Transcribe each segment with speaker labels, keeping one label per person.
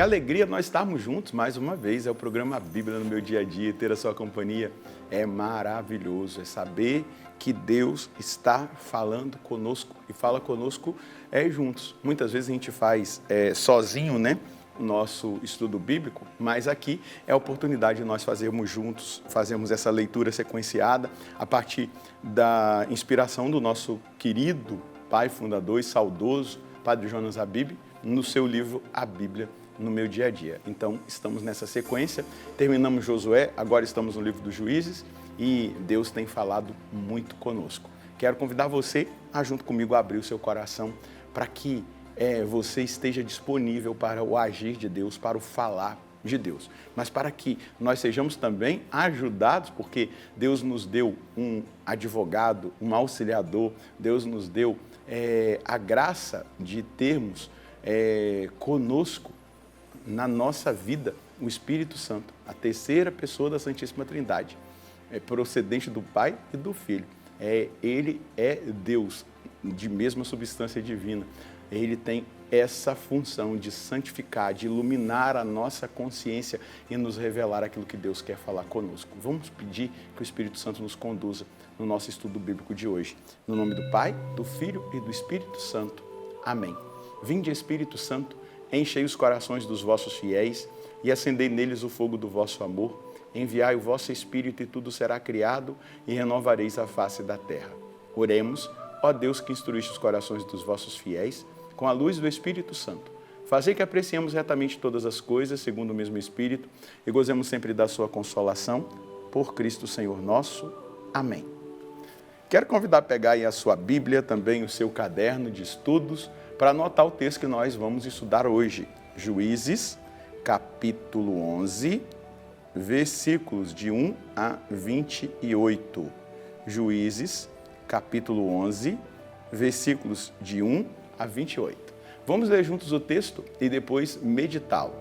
Speaker 1: Que alegria nós estarmos juntos mais uma vez. É o programa Bíblia no meu dia a dia. Ter a sua companhia é maravilhoso. É saber que Deus está falando conosco e fala conosco juntos. Muitas vezes a gente faz sozinho, né? O nosso estudo bíblico, mas aqui é a oportunidade de nós fazermos juntos, fazermos essa leitura sequenciada a partir da inspiração do nosso querido pai fundador e saudoso, Padre Jonas Habib, no seu livro A Bíblia no meu dia a dia. Então, estamos nessa sequência, terminamos Josué, agora estamos no livro dos Juízes e Deus tem falado muito conosco. Quero convidar você a, junto comigo, abrir o seu coração para que você esteja disponível para o agir de Deus, para o falar de Deus, mas para que nós sejamos também ajudados, porque Deus nos deu um advogado, um auxiliador, Deus nos deu a graça de termos conosco na nossa vida o Espírito Santo, a terceira pessoa da Santíssima Trindade, procedente do Pai e do Filho. Ele é Deus, de mesma substância divina. Ele tem essa função de santificar, de iluminar a nossa consciência e nos revelar aquilo que Deus quer falar conosco. Vamos pedir que o Espírito Santo nos conduza no nosso estudo bíblico de hoje. No nome do Pai, do Filho e do Espírito Santo. Amém. Vinde, Espírito Santo, enchei os corações dos vossos fiéis e acendei neles o fogo do vosso amor. Enviai o vosso Espírito e tudo será criado e renovareis a face da terra. Oremos, ó Deus que instruíste os corações dos vossos fiéis, com a luz do Espírito Santo. Fazei que apreciemos retamente todas as coisas, segundo o mesmo Espírito, e gozemos sempre da sua consolação, por Cristo Senhor nosso. Amém. Quero convidar a pegar aí a sua Bíblia, também o seu caderno de estudos, para anotar o texto que nós vamos estudar hoje. Juízes, capítulo 11, versículos de 1 a 28. Juízes, capítulo 11, versículos de 1 a 28. Vamos ler juntos o texto e depois meditá-lo.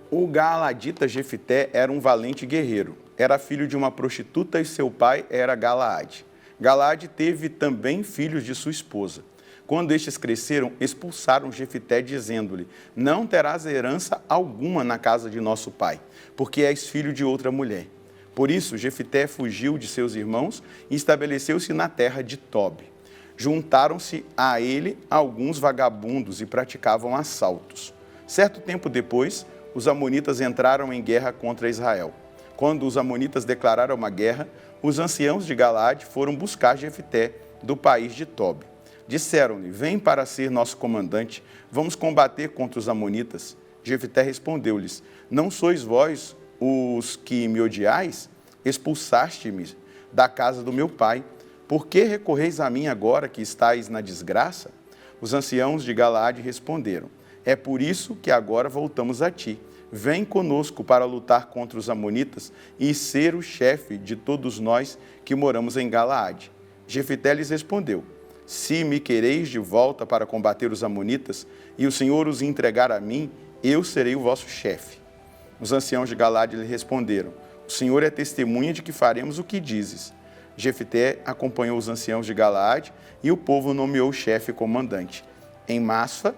Speaker 1: O Gaaladita Jefité era um valente guerreiro. Era filho de uma prostituta e seu pai era Galaade. Galaade teve também filhos de sua esposa. Quando estes cresceram, expulsaram Jefité, dizendo-lhe: não terás herança alguma na casa de nosso pai, porque és filho de outra mulher. Por isso, Jefité fugiu de seus irmãos e estabeleceu-se na terra de Tobi. Juntaram-se a ele alguns vagabundos e praticavam assaltos. Certo tempo depois, os amonitas entraram em guerra contra Israel. Quando os amonitas declararam uma guerra, os anciãos de Galaade foram buscar Jefité do país de Tobi. Disseram-lhe: vem para ser nosso comandante, vamos combater contra os amonitas. Jefité respondeu-lhes: não sois vós os que me odiais? Expulsaste-me da casa do meu pai. Por que recorreis a mim agora que estáis na desgraça? Os anciãos de Galaade responderam: é por isso que agora voltamos a ti. Vem conosco para lutar contra os amonitas e ser o chefe de todos nós que moramos em Galaade. Jefité lhes respondeu: se me quereis de volta para combater os amonitas e o Senhor os entregar a mim, eu serei o vosso chefe. Os anciãos de Galaade lhe responderam: o Senhor é testemunha de que faremos o que dizes. Jefité acompanhou os anciãos de Galaade e o povo nomeou o chefe e comandante. Em Masfa,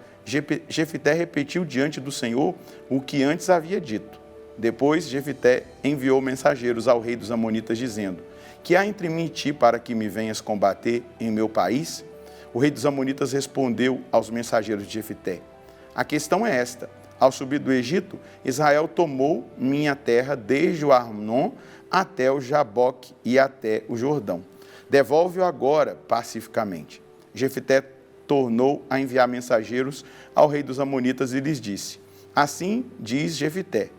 Speaker 1: Jefité repetiu diante do Senhor o que antes havia dito. Depois, Jefité enviou mensageiros ao rei dos amonitas, dizendo: que há entre mim e ti para que me venhas combater em meu país? O rei dos amonitas respondeu aos mensageiros de Jefité: a questão é esta: ao subir do Egito, Israel tomou minha terra desde o Arnon até o Jaboque e até o Jordão. Devolve-o agora pacificamente. Jefité tornou a enviar mensageiros ao rei dos amonitas e lhes disse: assim diz Jefité: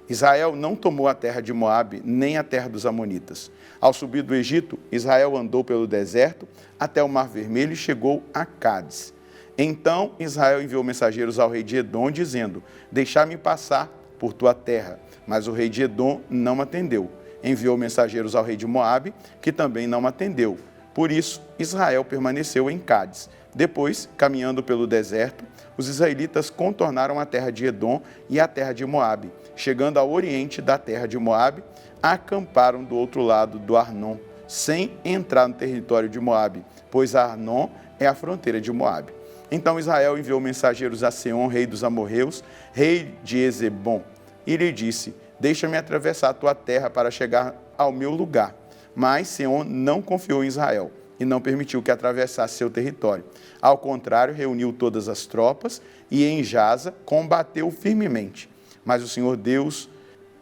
Speaker 1: Israel não tomou a terra de Moabe, nem a terra dos amonitas. Ao subir do Egito, Israel andou pelo deserto até o Mar Vermelho e chegou a Cádiz. Então Israel enviou mensageiros ao rei de Edom, dizendo: deixai-me passar por tua terra. Mas o rei de Edom não atendeu. Enviou mensageiros ao rei de Moabe, que também não atendeu. Por isso, Israel permaneceu em Cádiz. Depois, caminhando pelo deserto, os israelitas contornaram a terra de Edom e a terra de Moabe. Chegando ao oriente da terra de Moabe, acamparam do outro lado do Arnon, sem entrar no território de Moabe, pois Arnon é a fronteira de Moabe. Então Israel enviou mensageiros a Seom, rei dos amorreus, rei de Hesbom, e lhe disse: deixa-me atravessar a tua terra para chegar ao meu lugar. Mas Seom não confiou em Israel e não permitiu que atravessasse seu território. Ao contrário, reuniu todas as tropas e em Jaza combateu firmemente. Mas o Senhor Deus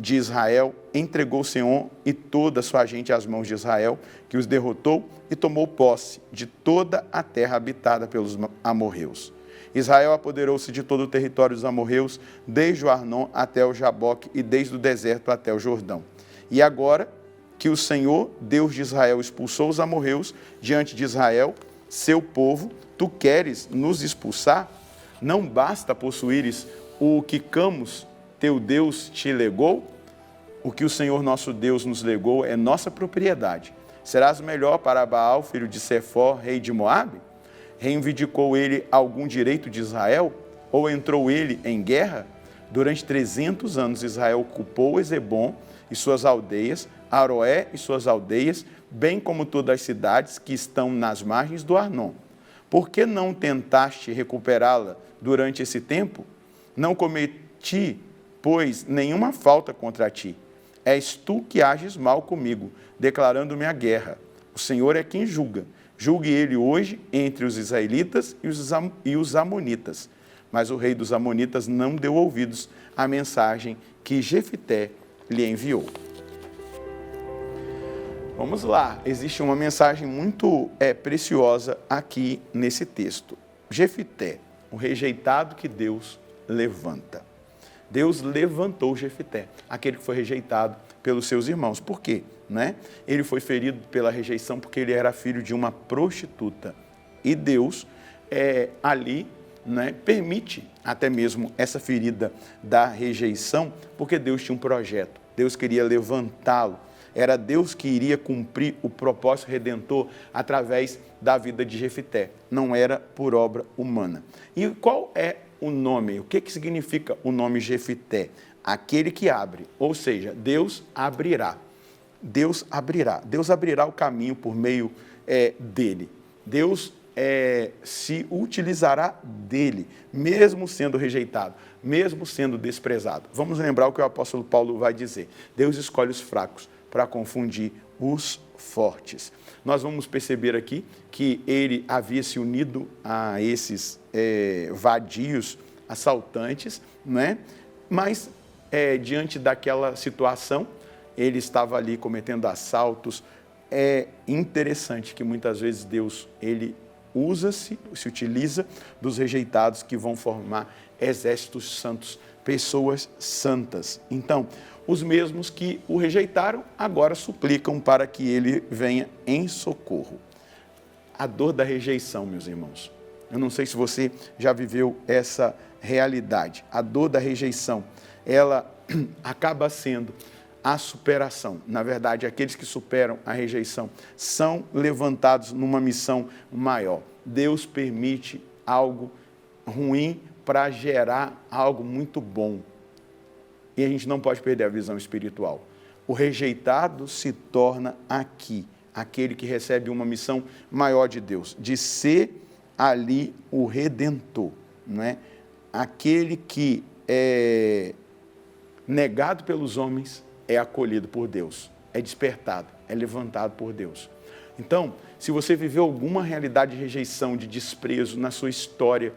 Speaker 1: de Israel entregou Seom e toda a sua gente às mãos de Israel, que os derrotou e tomou posse de toda a terra habitada pelos amorreus. Israel apoderou-se de todo o território dos amorreus, desde o Arnon até o Jaboque e desde o deserto até o Jordão. E agora que o Senhor, Deus de Israel, expulsou os amorreus diante de Israel, seu povo, tu queres nos expulsar? Não basta possuíres o que Camus, teu Deus, te legou? O que o Senhor nosso Deus nos legou é nossa propriedade. Serás melhor para Baal, filho de Sefor, rei de Moabe? Reivindicou ele algum direito de Israel? Ou entrou ele em guerra? Durante 300 anos Israel ocupou Hesbom e suas aldeias, Aroé e suas aldeias, bem como todas as cidades que estão nas margens do Arnon. Por que não tentaste recuperá-la durante esse tempo? Não cometi, pois, nenhuma falta contra ti. És tu que ages mal comigo, declarando-me a guerra. O Senhor é quem julga. Julgue ele hoje entre os israelitas e os amonitas. Mas o rei dos amonitas não deu ouvidos à mensagem que Jefité lhe enviou. Vamos lá, existe uma mensagem muito preciosa aqui nesse texto. Jefité, o rejeitado que Deus levanta. Deus levantou Jefité, aquele que foi rejeitado pelos seus irmãos. Por quê? Ele foi ferido pela rejeição porque ele era filho de uma prostituta. E Deus ali permite até mesmo essa ferida da rejeição, porque Deus tinha um projeto. Deus queria levantá-lo. Era Deus que iria cumprir o propósito redentor através da vida de Jefité. Não era por obra humana. E qual é o nome? O que significa o nome Jefité? Aquele que abre, ou seja, Deus abrirá. Deus abrirá. Deus abrirá o caminho por meio dele. Deus se utilizará dele, mesmo sendo rejeitado, mesmo sendo desprezado. Vamos lembrar o que o apóstolo Paulo vai dizer. Deus escolhe os fracos para confundir os fortes. Nós vamos perceber aqui que ele havia se unido a esses vadios, assaltantes, mas diante daquela situação, ele estava ali cometendo assaltos. É interessante que muitas vezes Deus, ele se utiliza dos rejeitados que vão formar exércitos santos, pessoas santas. Então, os mesmos que o rejeitaram, agora suplicam para que ele venha em socorro. A dor da rejeição, meus irmãos. Eu não sei se você já viveu essa realidade. A dor da rejeição, ela acaba sendo a superação. Na verdade, aqueles que superam a rejeição são levantados numa missão maior. Deus permite algo ruim para gerar algo muito bom. E a gente não pode perder a visão espiritual. O rejeitado se torna aqui, aquele que recebe uma missão maior de Deus, de ser ali o Redentor, Aquele que é negado pelos homens é acolhido por Deus, é despertado, é levantado por Deus. Então, se você viveu alguma realidade de rejeição, de desprezo na sua história,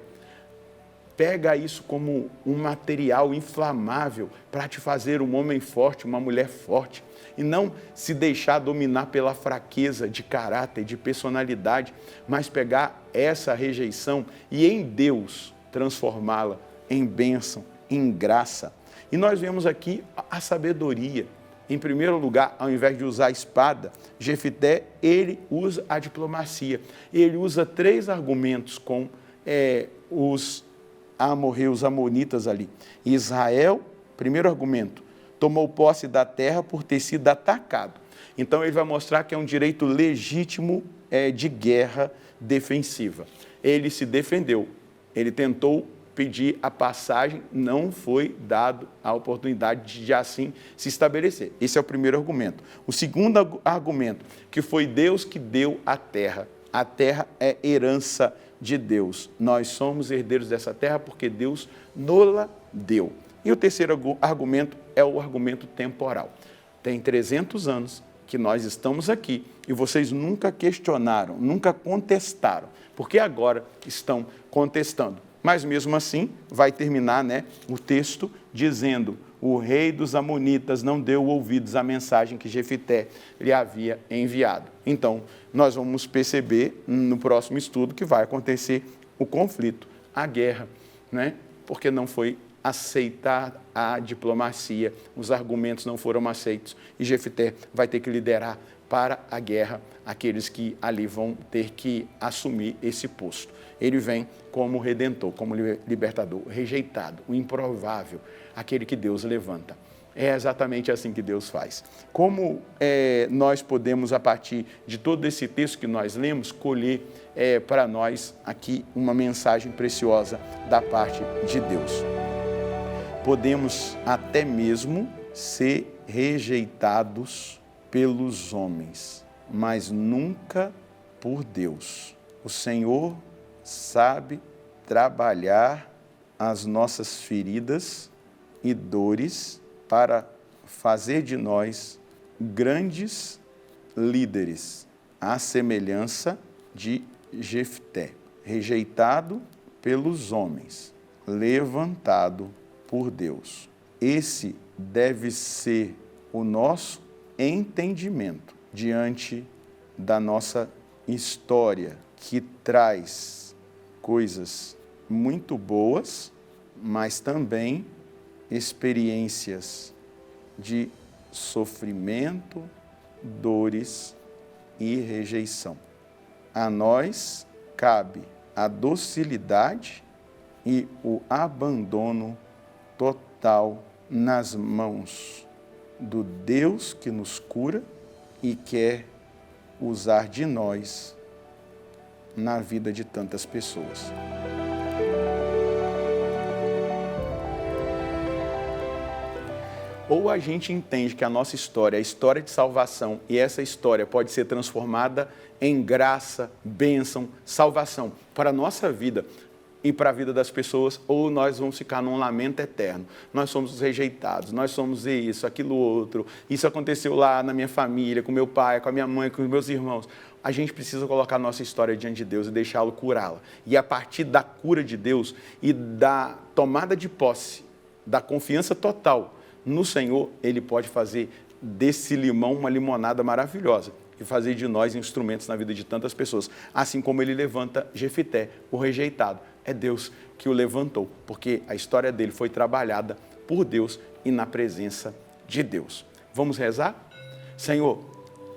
Speaker 1: pega isso como um material inflamável para te fazer um homem forte, uma mulher forte, e não se deixar dominar pela fraqueza de caráter, de personalidade, mas pegar essa rejeição e em Deus transformá-la em bênção, em graça. E nós vemos aqui a sabedoria. Em primeiro lugar, ao invés de usar a espada, Jefité, ele usa a diplomacia. Ele usa 3 argumentos com os amorreus, amonitas ali. Israel, primeiro argumento, tomou posse da terra por ter sido atacado. Então ele vai mostrar que é um direito legítimo de guerra defensiva. Ele se defendeu, ele tentou pedir a passagem, não foi dado a oportunidade de assim se estabelecer. Esse é o primeiro argumento. O segundo argumento, que foi Deus que deu a terra a terra é herança de Deus. Nós somos herdeiros dessa terra porque Deus nos deu. E o terceiro argumento é o argumento temporal. Tem 300 anos que nós estamos aqui e vocês nunca questionaram, nunca contestaram. Por que agora estão contestando? Mas mesmo assim, vai terminar, o texto dizendo: o rei dos Amonitas não deu ouvidos à mensagem que Jefité lhe havia enviado. Então, nós vamos perceber no próximo estudo que vai acontecer o conflito, a guerra, porque não foi aceitar a diplomacia, os argumentos não foram aceitos e Jefité vai ter que liderar para a guerra aqueles que ali vão ter que assumir esse posto. Ele vem como redentor, como libertador, rejeitado, o improvável, aquele que Deus levanta. É exatamente assim que Deus faz. Como nós podemos, a partir de todo esse texto que nós lemos, colher para nós aqui uma mensagem preciosa da parte de Deus. Podemos até mesmo ser rejeitados pelos homens, mas nunca por Deus. O Senhor sabe trabalhar as nossas feridas e dores para fazer de nós grandes líderes, à semelhança de Jefté, rejeitado pelos homens, levantado por Deus. Esse deve ser o nosso entendimento diante da nossa história, que traz coisas muito boas, mas também experiências de sofrimento, dores e rejeição. A nós cabe a docilidade e o abandono total nas mãos do Deus que nos cura e quer usar de nós na vida de tantas pessoas. Ou a gente entende que a nossa história é a história de salvação e essa história pode ser transformada em graça, bênção, salvação para a nossa vida e para a vida das pessoas, ou nós vamos ficar num lamento eterno. Nós somos rejeitados, nós somos isso, aquilo outro, isso aconteceu lá na minha família, com meu pai, com a minha mãe, com os meus irmãos. A gente precisa colocar a nossa história diante de Deus e deixá-lo curá-la. E a partir da cura de Deus e da tomada de posse, da confiança total no Senhor, Ele pode fazer desse limão uma limonada maravilhosa e fazer de nós instrumentos na vida de tantas pessoas. Assim como Ele levanta Jefité, o rejeitado. É Deus que o levantou, porque a história dele foi trabalhada por Deus e na presença de Deus. Vamos rezar? Senhor,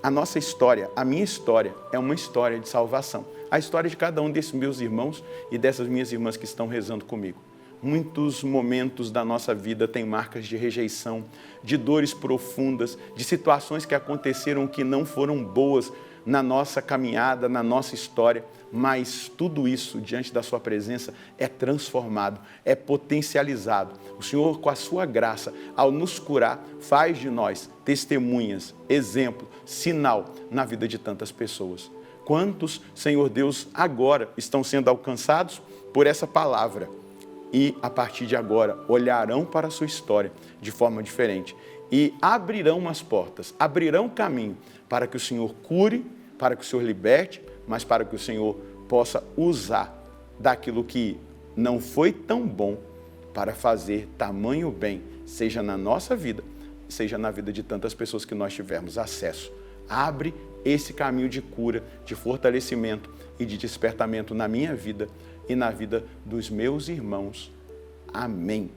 Speaker 1: a nossa história, a minha história, é uma história de salvação. A história de cada um desses meus irmãos e dessas minhas irmãs que estão rezando comigo. Muitos momentos da nossa vida têm marcas de rejeição, de dores profundas, de situações que aconteceram que não foram boas na nossa caminhada, na nossa história, mas tudo isso, diante da sua presença, é transformado, é potencializado. O Senhor, com a sua graça, ao nos curar, faz de nós testemunhas, exemplo, sinal na vida de tantas pessoas. Quantos, Senhor Deus, agora estão sendo alcançados por essa palavra? E, a partir de agora, olharão para a sua história de forma diferente e abrirão as portas, abrirão o caminho para que o Senhor cure, para que o Senhor liberte, mas para que o Senhor possa usar daquilo que não foi tão bom para fazer tamanho bem, seja na nossa vida, seja na vida de tantas pessoas que nós tivermos acesso. Abre esse caminho de cura, de fortalecimento e de despertamento na minha vida e na vida dos meus irmãos. Amém.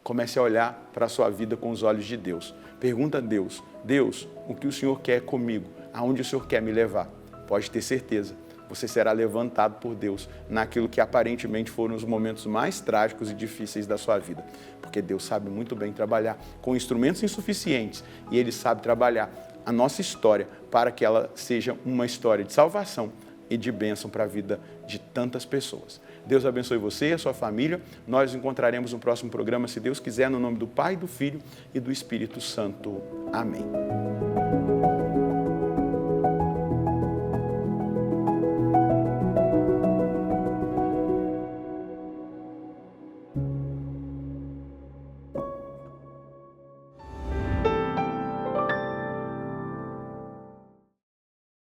Speaker 1: Comece a olhar para a sua vida com os olhos de Deus. Pergunta a Deus: Deus, o que o Senhor quer comigo? Aonde o Senhor quer me levar? Pode ter certeza, você será levantado por Deus naquilo que aparentemente foram os momentos mais trágicos e difíceis da sua vida. Porque Deus sabe muito bem trabalhar com instrumentos insuficientes e Ele sabe trabalhar a nossa história para que ela seja uma história de salvação e de bênção para a vida de tantas pessoas. Deus abençoe você e a sua família. Nós nos encontraremos no próximo programa, se Deus quiser, no nome do Pai, do Filho e do Espírito Santo. Amém.